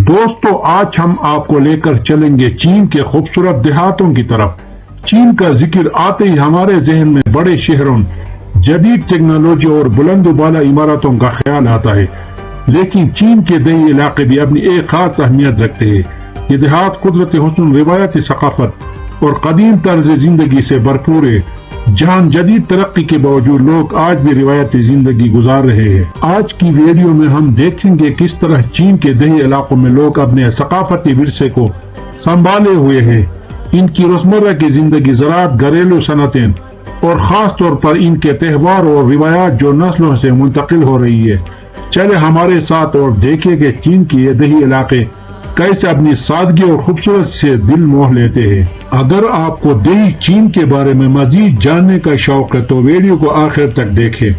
دوستو آج ہم آپ کو لے کر چلیں گے چین کے خوبصورت دیہاتوں کی طرف۔ چین کا ذکر آتے ہی ہمارے ذہن میں بڑے شہروں، جدید ٹیکنالوجی اور بلند و بالا عمارتوں کا خیال آتا ہے، لیکن چین کے دیہی علاقے بھی اپنی ایک خاص اہمیت رکھتے ہیں۔ یہ دیہات قدرتی حسن، روایتی ثقافت اور قدیم طرز زندگی سے بھرپور ہے، جہاں جدید ترقی کے باوجود لوگ آج بھی روایتی زندگی گزار رہے ہیں۔ آج کی ویڈیو میں ہم دیکھیں گے کس طرح چین کے دیہی علاقوں میں لوگ اپنے ثقافتی ورثے کو سنبھالے ہوئے ہیں۔ ان کی روزمرہ کی زندگی، زراعت، گھریلو صنعتیں اور خاص طور پر ان کے تہوار اور روایات جو نسلوں سے منتقل ہو رہی ہے۔ چلے ہمارے ساتھ اور دیکھیں کہ چین کے یہ دیہی علاقے کیسے اپنی سادگی اور خوبصورت سے دل موہ لیتے ہیں۔ اگر آپ کو دیہی چین کے بارے میں مزید جاننے کا شوق ہے تو ویڈیو کو آخر تک دیکھیں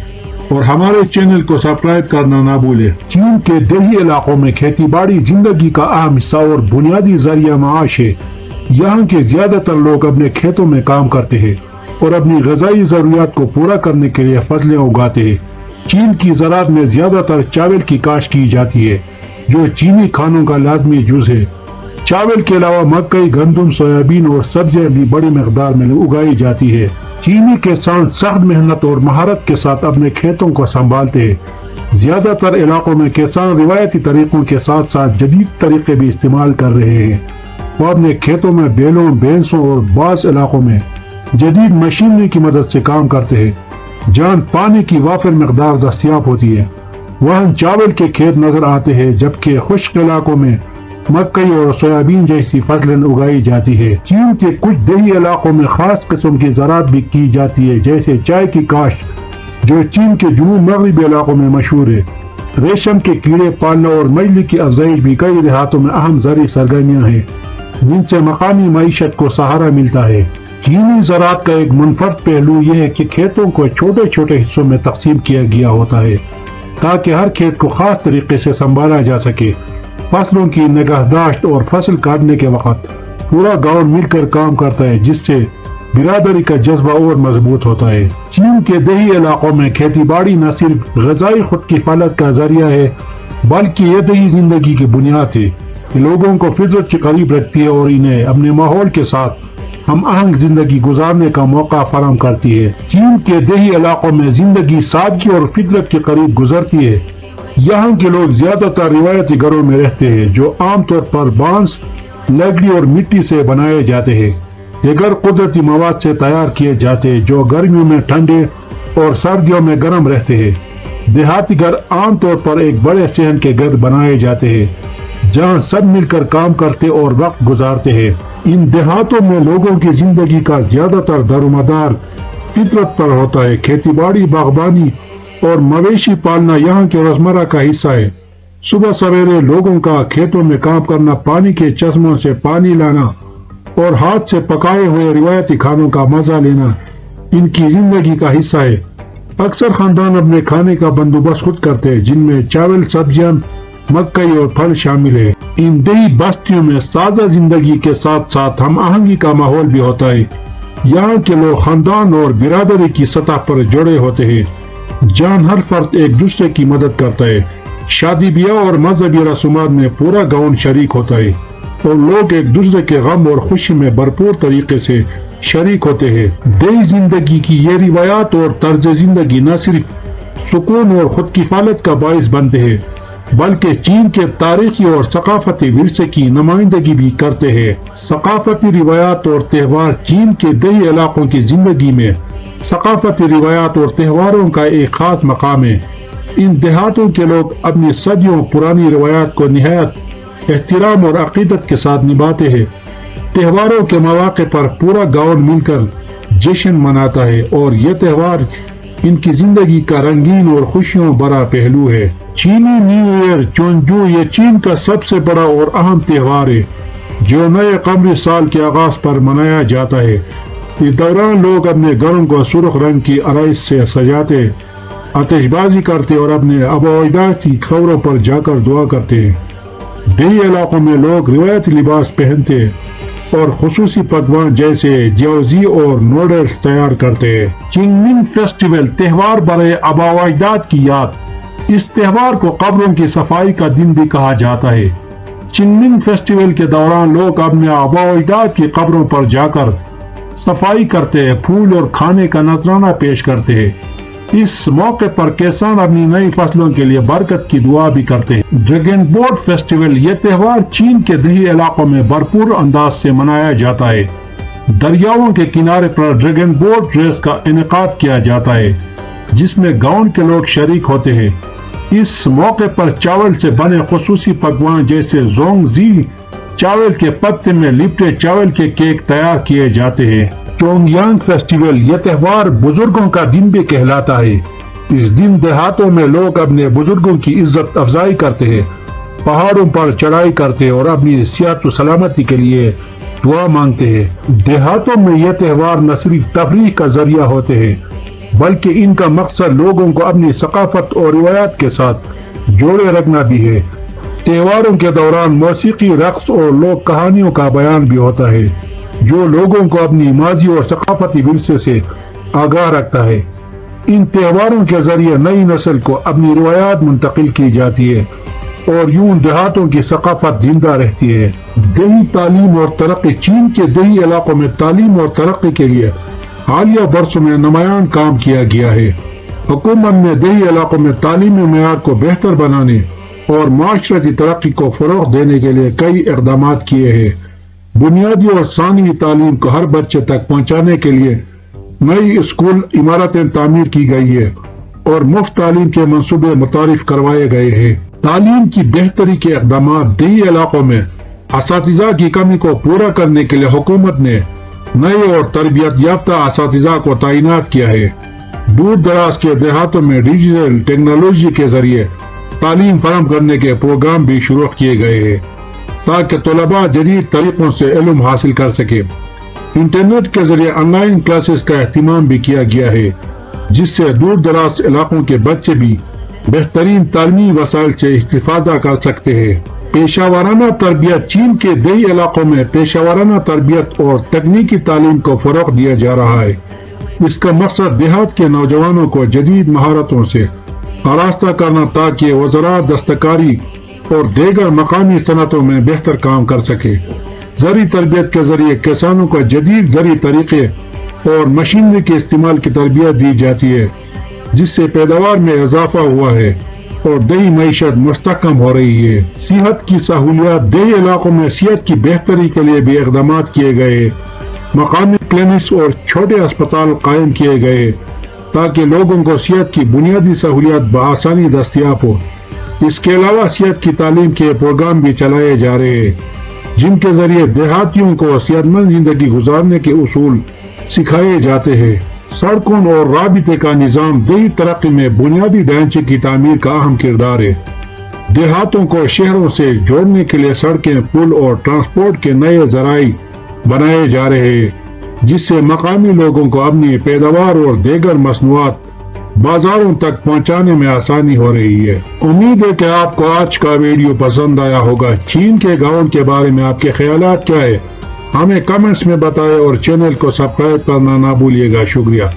اور ہمارے چینل کو سبسکرائب کرنا نہ بھولیں۔ چین کے دیہی علاقوں میں کھیتی باڑی زندگی کا اہم حصہ اور بنیادی ذریعہ معاش ہے۔ یہاں کے زیادہ تر لوگ اپنے کھیتوں میں کام کرتے ہیں اور اپنی غذائی ضروریات کو پورا کرنے کے لیے فصلیں اگاتے ہیں۔ چین کی زراعت میں زیادہ تر چاول کی کاشت کی جاتی ہے، جو چینی کھانوں کا لازمی جز ہے۔ چاول کے علاوہ مکئی، گندم، سویابین اور سبزیاں بھی بڑی مقدار میں اگائی جاتی ہے۔ چینی کسان سخت محنت اور مہارت کے ساتھ اپنے کھیتوں کو سنبھالتے ہیں۔ زیادہ تر علاقوں میں کسان روایتی طریقوں کے ساتھ ساتھ جدید طریقے بھی استعمال کر رہے ہیں۔ وہ اپنے کھیتوں میں بیلوں، بھینسوں اور بعض علاقوں میں جدید مشینری کی مدد سے کام کرتے ہیں، جہاں پانی کی وافر مقدار دستیاب ہوتی ہے۔ وہاں چاول کے کھیت نظر آتے ہیں، جبکہ خشک علاقوں میں مکئی اور سویابین جیسی فصلیں اگائی جاتی ہے۔ چین کے کچھ دیہی علاقوں میں خاص قسم کی زراعت بھی کی جاتی ہے، جیسے چائے کی کاشت، جو چین کے جنوب مغربی علاقوں میں مشہور ہے۔ ریشم کے کیڑے پالنا اور مچھلی کی افزائش بھی کئی دیہاتوں میں اہم زرعی سرگرمیاں ہیں، جن سے مقامی معیشت کو سہارا ملتا ہے۔ چینی زراعت کا ایک منفرد پہلو یہ ہے کہ کھیتوں کو چھوٹے چھوٹے حصوں میں تقسیم کیا گیا ہوتا ہے، تاکہ ہر کھیت کو خاص طریقے سے سنبھالا جا سکے۔ فصلوں کی نگہداشت اور فصل کاٹنے کے وقت پورا گاؤں مل کر کام کرتا ہے، جس سے برادری کا جذبہ اور مضبوط ہوتا ہے۔ چین کے دیہی علاقوں میں کھیتی باڑی نہ صرف غذائی خود کفالت کا ذریعہ ہے، بلکہ یہ دیہی زندگی کی بنیاد ہے۔ یہ لوگوں کو فطرت کے قریب رکھتی ہے اور انہیں اپنے ماحول کے ساتھ ہم آہنگ زندگی گزارنے کا موقع فراہم کرتی ہے۔ چین کے دیہی علاقوں میں زندگی سادگی اور فطرت کے قریب گزرتی ہے۔ یہاں کے لوگ زیادہ تر روایتی گھروں میں رہتے ہیں، جو عام طور پر بانس، لکڑی اور مٹی سے بنائے جاتے ہیں۔ یہ گھر قدرتی مواد سے تیار کیے جاتے ہیں، جو گرمیوں میں ٹھنڈے اور سردیوں میں گرم رہتے ہیں۔ دیہاتی گھر عام طور پر ایک بڑے صحن کے گھر بنائے جاتے ہیں، جہاں سب مل کر کام کرتے اور وقت گزارتے ہیں۔ ان دیہاتوں میں لوگوں کی زندگی کا زیادہ تر دارومدار فطرت پر ہوتا ہے۔ کھیتی باڑی، باغبانی اور مویشی پالنا یہاں کے روزمرہ کا حصہ ہے۔ صبح سویرے لوگوں کا کھیتوں میں کام کرنا، پانی کے چشموں سے پانی لانا اور ہاتھ سے پکائے ہوئے روایتی کھانوں کا مزہ لینا ان کی زندگی کا حصہ ہے۔ اکثر خاندان اپنے کھانے کا بندوبست خود کرتے ہیں، جن میں چاول، سبزیاں، مکئی اور پھل شامل ہے۔ ان دیہی بستیوں میں سادہ زندگی کے ساتھ ساتھ ہم آہنگی کا ماحول بھی ہوتا ہے۔ یہاں کے لوگ خاندان اور برادری کی سطح پر جڑے ہوتے ہیں، جہاں ہر فرد ایک دوسرے کی مدد کرتا ہے۔ شادی بیاہ اور مذہبی رسومات میں پورا گاؤں شریک ہوتا ہے اور لوگ ایک دوسرے کے غم اور خوشی میں بھرپور طریقے سے شریک ہوتے ہیں۔ دیہی زندگی کی یہ روایات اور طرز زندگی نہ صرف سکون اور خود کفالت کا باعث بنتے ہیں، بلکہ چین کے تاریخی اور ثقافتی ورثے کی نمائندگی بھی کرتے ہیں۔ ثقافتی روایات اور تہوار چین کے دیہی علاقوں کی زندگی میں ثقافتی روایات اور تہواروں کا ایک خاص مقام ہے۔ ان دیہاتوں کے لوگ اپنی صدیوں پرانی روایات کو نہایت احترام اور عقیدت کے ساتھ نبھاتے ہیں۔ تہواروں کے مواقع پر پورا گاؤں مل کر جشن مناتا ہے اور یہ تہوار ان کی زندگی کا رنگین اور خوشیوں بھرا پہلو ہے۔ چینی نیو ایئر چونجو یہ چین کا سب سے بڑا اور اہم تہوار ہے، جو نئے قمری سال کے آغاز پر منایا جاتا ہے۔ اس دوران لوگ اپنے گھروں کو سرخ رنگ کی آرائش سے سجاتے، آتش بازی کرتے اور اپنے آباء و اجداد کی قبروں پر جا کر دعا کرتے ہیں۔ دیہی علاقوں میں لوگ روایتی لباس پہنتے اور خصوصی پکوان جیسے جیوزی اور نوڈلز تیار کرتے ہیں۔ چنگمنگ فیسٹیول، تہوار برائے آباء و اجداد کی یاد۔ اس تہوار کو قبروں کی صفائی کا دن بھی کہا جاتا ہے۔ چنگمنگ فیسٹیول کے دوران لوگ اپنے آباء و اجداد کی قبروں پر جا کر صفائی کرتے ہیں، پھول اور کھانے کا نذرانہ پیش کرتے ہیں۔ اس موقع پر کسان اپنی نئی فصلوں کے لیے برکت کی دعا بھی کرتے ہیں۔ ڈریگن بوٹ فیسٹیول، یہ تہوار چین کے دیہی علاقوں میں بھرپور انداز سے منایا جاتا ہے۔ دریاؤں کے کنارے پر ڈریگن بوٹ ریس کا انعقاد کیا جاتا ہے، جس میں گاؤں کے لوگ شریک ہوتے ہیں۔ اس موقع پر چاول سے بنے خصوصی پکوان جیسے زونگ زی، چاول کے پتے میں لپٹے چاول کے کیک تیار کیے جاتے ہیں۔ چونگ یانگ فیسٹیول، یہ تہوار بزرگوں کا دن بھی کہلاتا ہے۔ اس دن دیہاتوں میں لوگ اپنے بزرگوں کی عزت افزائی کرتے ہیں، پہاڑوں پر چڑھائی کرتے ہیں اور اپنی صحت و سلامتی کے لیے دعا مانگتے ہیں۔ دیہاتوں میں یہ تہوار نہ صرف تفریح کا ذریعہ ہوتے ہیں، بلکہ ان کا مقصد لوگوں کو اپنی ثقافت اور روایات کے ساتھ جوڑے رکھنا بھی ہے۔ تہواروں کے دوران موسیقی، رقص اور لوک کہانیوں کا بیان بھی ہوتا ہے، جو لوگوں کو اپنی ماضی اور ثقافتی ورثے سے آگاہ رکھتا ہے۔ ان تہواروں کے ذریعے نئی نسل کو اپنی روایات منتقل کی جاتی ہے اور یوں دیہاتوں کی ثقافت زندہ رہتی ہے۔ دیہی تعلیم اور ترقی، چین کے دیہی علاقوں میں تعلیم اور ترقی کے لیے حالیہ برسوں میں نمایاں کام کیا گیا ہے۔ حکومت نے دیہی علاقوں میں تعلیمی معیار کو بہتر بنانے اور معاشرتی ترقی کو فروغ دینے کے لیے کئی اقدامات کیے ہیں۔ بنیادی اور ثانوی تعلیم کو ہر بچے تک پہنچانے کے لیے نئی اسکول عمارتیں تعمیر کی گئی ہے اور مفت تعلیم کے منصوبے متعارف کروائے گئے ہیں۔ تعلیم کی بہتری کے اقدامات، دیہی علاقوں میں اساتذہ کی کمی کو پورا کرنے کے لیے حکومت نے نئے اور تربیت یافتہ اساتذہ کو تعینات کیا ہے۔ دور دراز کے دیہاتوں میں ڈیجیٹل ٹیکنالوجی کے ذریعے تعلیم فراہم کرنے کے پروگرام بھی شروع کیے گئے ہیں تاکہ طلباء جدید طریقوں سے علم حاصل کر سکیں۔ انٹرنیٹ کے ذریعے آن لائن کلاسز کا اہتمام بھی کیا گیا ہے، جس سے دور دراز علاقوں کے بچے بھی بہترین تعلیمی وسائل سے استفادہ کر سکتے ہیں۔ پیشہ ورانہ تربیت، چین کے دیہی علاقوں میں پیشہ ورانہ تربیت اور تکنیکی تعلیم کو فروغ دیا جا رہا ہے۔ اس کا مقصد دیہات کے نوجوانوں کو جدید مہارتوں سے آراستہ کرنا تاکہ وہ زراعت، دستکاری اور دیگر مقامی صنعتوں میں بہتر کام کر سکے۔ زرعی تربیت کے ذریعے کسانوں کو جدید زرعی طریقے اور مشینری کے استعمال کی تربیت دی جاتی ہے، جس سے پیداوار میں اضافہ ہوا ہے اور دیہی معیشت مستحکم ہو رہی ہے۔ صحت کی سہولیات، دیہی علاقوں میں صحت کی بہتری کے لیے بھی اقدامات کیے گئے، مقامی کلینکس اور چھوٹے اسپتال قائم کیے گئے تاکہ لوگوں کو صحت کی بنیادی سہولیات بآسانی دستیاب ہو۔ اس کے علاوہ صحت کی تعلیم کے پروگرام بھی چلائے جا رہے ہیں، جن کے ذریعے دیہاتیوں کو صحت مند زندگی گزارنے کے اصول سکھائے جاتے ہیں۔ سڑکوں اور رابطے کا نظام دیہی ترقی میں بنیادی ڈھانچے کی تعمیر کا اہم کردار ہے۔ دیہاتوں کو شہروں سے جوڑنے کے لیے سڑکیں، پل اور ٹرانسپورٹ کے نئے ذرائع بنائے جا رہے ہیں، جس سے مقامی لوگوں کو اپنی پیداوار اور دیگر مصنوعات بازاروں تک پہنچانے میں آسانی ہو رہی ہے۔ امید ہے کہ آپ کو آج کا ویڈیو پسند آیا ہوگا۔ چین کے گاؤں کے بارے میں آپ کے خیالات کیا ہے؟ ہمیں کمنٹس میں بتائیں اور چینل کو سبسکرائب کرنا نہ بھولیے گا۔ شکریہ۔